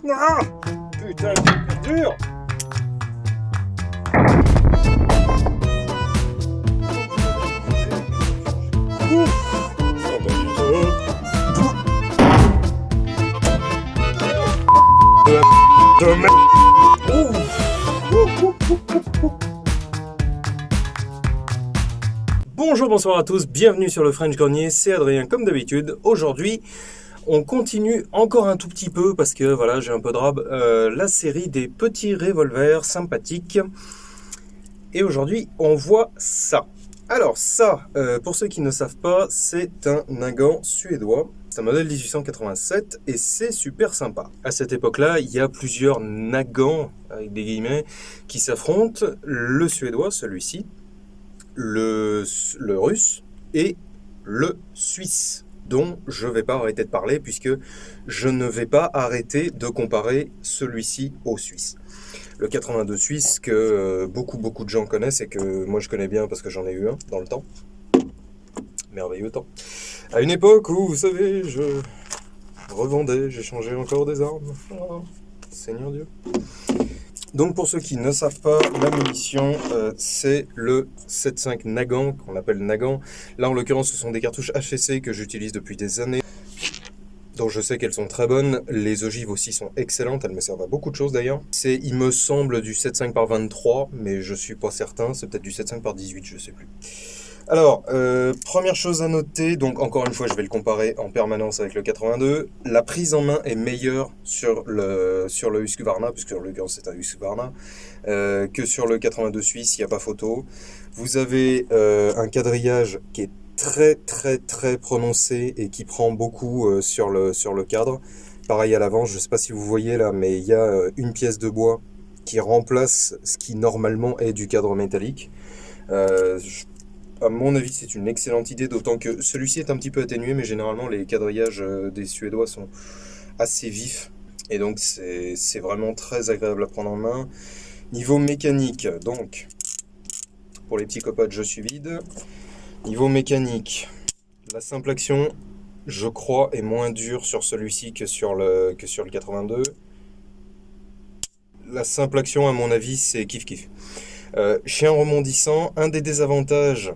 Ah, putain, c'est dur. Ouf, ça va du tout. De merde. Bonjour, bonsoir à tous, bienvenue sur le French Grenier, c'est Adrien comme d'habitude. Aujourd'hui, on continue encore un tout petit peu, parce que voilà, j'ai un peu de rab, la série des petits revolvers sympathiques. Et aujourd'hui, on voit ça. Alors ça, pour ceux qui ne savent pas, c'est un Nagant suédois. C'est un modèle 1887 et c'est super sympa. À cette époque-là, il y a plusieurs Nagants, avec des guillemets, qui s'affrontent. Le suédois, celui-ci, le russe et le suisse, dont je ne vais pas arrêter de parler puisque je ne vais pas arrêter de comparer celui-ci au suisse. Le 82 suisse que beaucoup de gens connaissent et que moi je connais bien parce que j'en ai eu un dans le temps. Merveilleux temps. À une époque où, vous savez, je revendais, j'échangeais encore des armes. Oh, Seigneur Dieu. Donc pour ceux qui ne savent pas, la munition, c'est le 7.5 Nagant, qu'on appelle Nagant. Là en l'occurrence ce sont des cartouches HCC que j'utilise depuis des années. Donc je sais qu'elles sont très bonnes, les ogives aussi sont excellentes, elles me servent à beaucoup de choses d'ailleurs. C'est, il me semble, du 7.5 par 23, mais je suis pas certain, c'est peut-être du 7.5 par 18, je sais plus. Alors, première chose à noter, donc encore une fois je vais le comparer en permanence avec le 82, la prise en main est meilleure sur le Husqvarna, puisque en l'occurrence c'est un Husqvarna, que sur le 82 suisse, il n'y a pas photo. Vous avez un quadrillage qui est très prononcé et qui prend beaucoup sur le cadre. Pareil à l'avant, je ne sais pas si vous voyez là, mais il y a une pièce de bois qui remplace ce qui normalement est du cadre métallique. À mon avis, c'est une excellente idée, d'autant que celui-ci est un petit peu atténué, mais généralement les quadrillages des Suédois sont assez vifs, et donc c'est vraiment très agréable à prendre en main. Niveau mécanique, donc, pour les petits copotes, je suis vide. Niveau mécanique, la simple action, je crois, est moins dure sur celui-ci que sur le 82. La simple action, à mon avis, c'est kiff-kiff. Chien remondissant, un des désavantages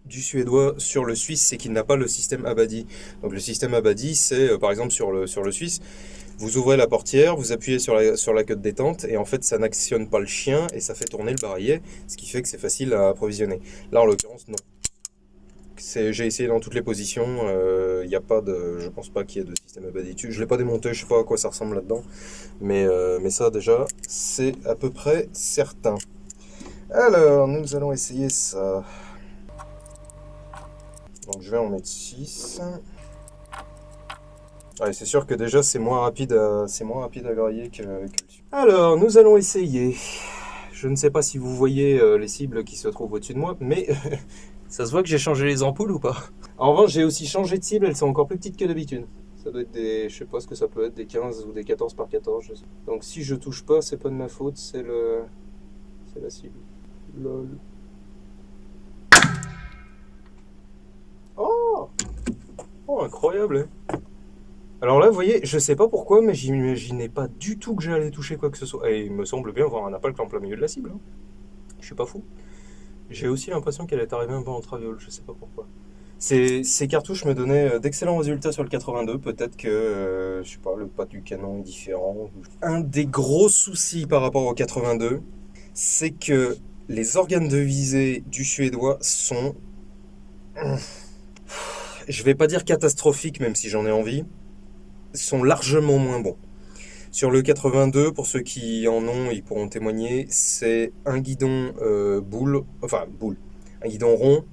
du suédois sur le suisse, c'est qu'il n'a pas le système Abadi. Donc le système Abadi, c'est par exemple sur le suisse, vous ouvrez la portière, vous appuyez sur la queue de détente et en fait ça n'actionne pas le chien et ça fait tourner le barillet, ce qui fait que c'est facile à approvisionner. Là en l'occurrence non. J'ai essayé dans toutes les positions, y a pas de, je pense pas qu'il y ait de système Abadi. Je l'ai pas démonté, je sais pas à quoi ça ressemble là-dedans, mais ça déjà c'est à peu près certain. Alors nous allons essayer ça. Donc je vais en mettre 6. Ouais, c'est sûr que déjà c'est moins rapide à griller que le suivant. Alors nous allons essayer. Je ne sais pas si vous voyez les cibles qui se trouvent au-dessus de moi, mais ça se voit que j'ai changé les ampoules ou pas? En revanche, j'ai aussi changé de cible, elles sont encore plus petites que d'habitude. Ça doit être des, je sais pas ce que ça peut être, des 15 ou des 14 par 14, je sais. Donc si je touche pas, c'est pas de ma faute, c'est la cible. Lol. Oh, incroyable, hein. Alors là, vous voyez, je sais pas pourquoi, mais j'imaginais pas du tout que j'allais toucher quoi que ce soit. Et il me semble bien voir un appel en plein milieu de la cible, hein. Je suis pas fou. J'ai aussi l'impression qu'elle est arrivée un peu en traviole, je sais pas pourquoi. Ces cartouches me donnaient d'excellents résultats sur le 82, peut-être que, je sais pas, le pas du canon est différent. Un des gros soucis par rapport au 82, c'est que les organes de visée du suédois sont... Je vais pas dire catastrophiques, même si j'en ai envie, sont largement moins bons. Sur le 82, pour ceux qui en ont, ils pourront témoigner, c'est un guidon boule, un guidon rond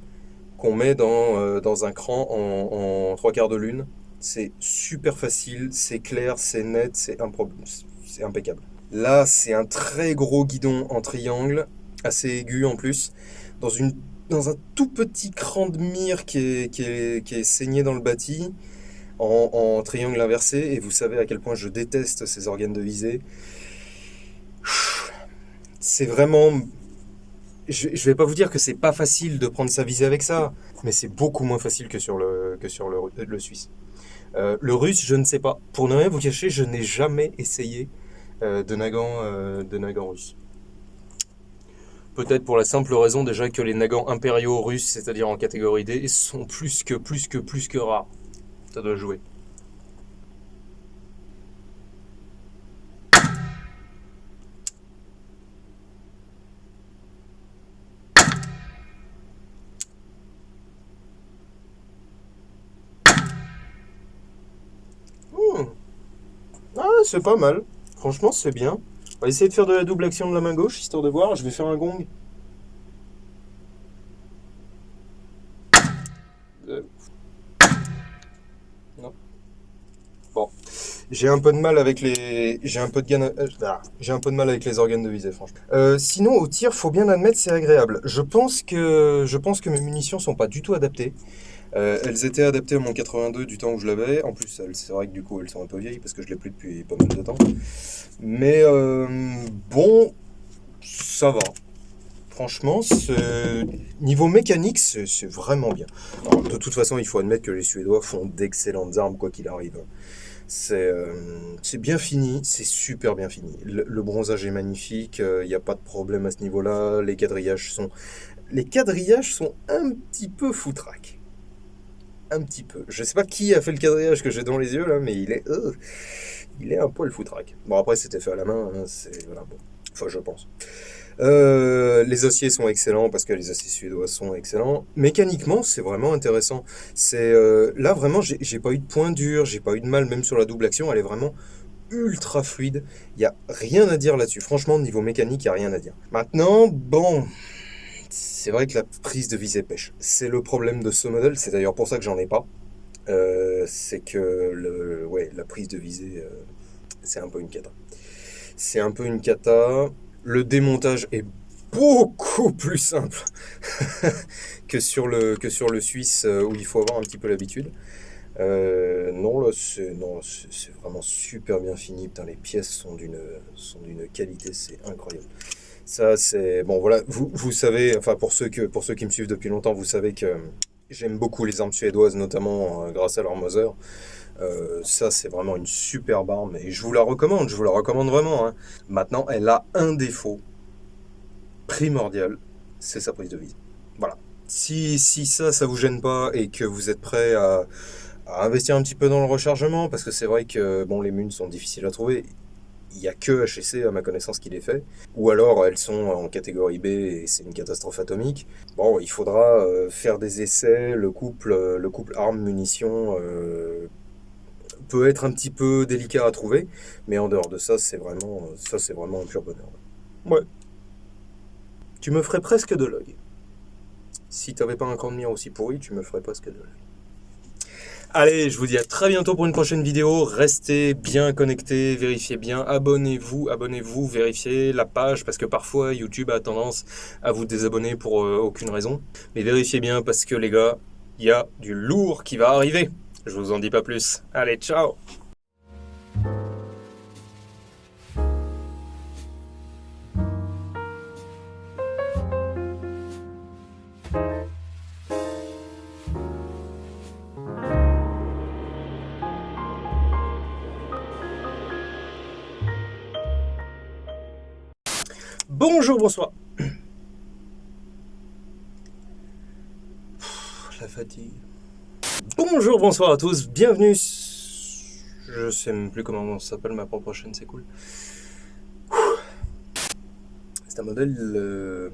qu'on met dans un cran en 3/4 de lune. C'est super facile, c'est clair, c'est net, c'est impeccable. Là, c'est un très gros guidon en triangle, assez aigu en plus, dans un tout petit cran de mire qui est saigné dans le bâti, en triangle inversé, et vous savez à quel point je déteste ces organes de visée. C'est vraiment... Je vais pas vous dire que c'est pas facile de prendre sa visée avec ça, mais c'est beaucoup moins facile que sur le suisse. Le russe, je ne sais pas. Pour ne rien vous cacher, je n'ai jamais essayé de Nagant russe. Peut-être pour la simple raison déjà que les Nagants impériaux russes, c'est-à-dire en catégorie D, sont plus que rares. Ça doit jouer. Ah, c'est pas mal. Franchement, c'est bien. On va essayer de faire de la double action de la main gauche, histoire de voir. Je vais faire un gong. Non. Bon. J'ai un peu de mal avec les. J'ai un peu de j'ai un peu de mal avec les organes de visée, franchement. Sinon, au tir, faut bien admettre, c'est agréable. Je pense que mes munitions sont pas du tout adaptées. Elles étaient adaptées à mon 82 du temps où je l'avais. En plus, c'est vrai que du coup, elles sont un peu vieilles parce que je l'ai plus depuis pas mal de temps. Mais bon, ça va. Franchement, niveau mécanique, c'est vraiment bien. Alors, de toute façon, il faut admettre que les Suédois font d'excellentes armes, quoi qu'il arrive. C'est bien fini, c'est super bien fini. Le bronzage est magnifique, il n'y a pas de problème à ce niveau-là. Les quadrillages sont un petit peu foutraques. Un petit peu. Je sais pas qui a fait le quadrillage que j'ai dans les yeux là, mais il est un poil foutraque. Bon, après, c'était fait à la main, hein, voilà, bon. Enfin, je pense. Les aciers sont excellents parce que les aciers suédois sont excellents. Mécaniquement, c'est vraiment intéressant. Là vraiment, j'ai pas eu de point dur, j'ai pas eu de mal, même sur la double action, elle est vraiment ultra fluide. Il y a rien à dire là-dessus. Franchement, niveau mécanique, il y a rien à dire. Maintenant, bon, c'est vrai que la prise de visée pêche. C'est le problème de ce modèle. C'est d'ailleurs pour ça que j'en ai pas. C'est que la prise de visée, c'est un peu une cata. C'est un peu une cata. Le démontage est beaucoup plus simple que sur le Suisse où il faut avoir un petit peu l'habitude. Non, là, c'est vraiment super bien fini. Putain, les pièces sont d'une qualité, c'est incroyable. Ça, c'est bon. Voilà, vous savez, enfin pour ceux qui me suivent depuis longtemps, vous savez que j'aime beaucoup les armes suédoises, notamment grâce à leur Mauser. Ça, c'est vraiment une superbe arme et je vous la recommande vraiment, hein. Maintenant, elle a un défaut primordial, c'est sa prise de visée. Voilà. Si ça vous gêne pas et que vous êtes prêt à investir un petit peu dans le rechargement, parce que c'est vrai que bon, les munes sont difficiles à trouver. Il n'y a que HEC à ma connaissance qui les fait. Ou alors elles sont en catégorie B et c'est une catastrophe atomique. Bon, il faudra faire des essais. Le couple armes-munitions peut être un petit peu délicat à trouver. Mais en dehors de ça, c'est vraiment un pur bonheur. Ouais. Tu me ferais presque de l'œil. Si t'avais pas un camp de mire aussi pourri, tu me ferais presque de l'œil. Allez, je vous dis à très bientôt pour une prochaine vidéo. Restez bien connectés, vérifiez bien, abonnez-vous, vérifiez la page parce que parfois YouTube a tendance à vous désabonner pour aucune raison. Mais vérifiez bien parce que les gars, il y a du lourd qui va arriver. Je vous en dis pas plus. Allez, ciao! Bonjour, bonsoir. La fatigue. Bonjour, bonsoir à tous. Bienvenue. Je sais même plus comment ça s'appelle ma propre chaîne, c'est cool. C'est un modèle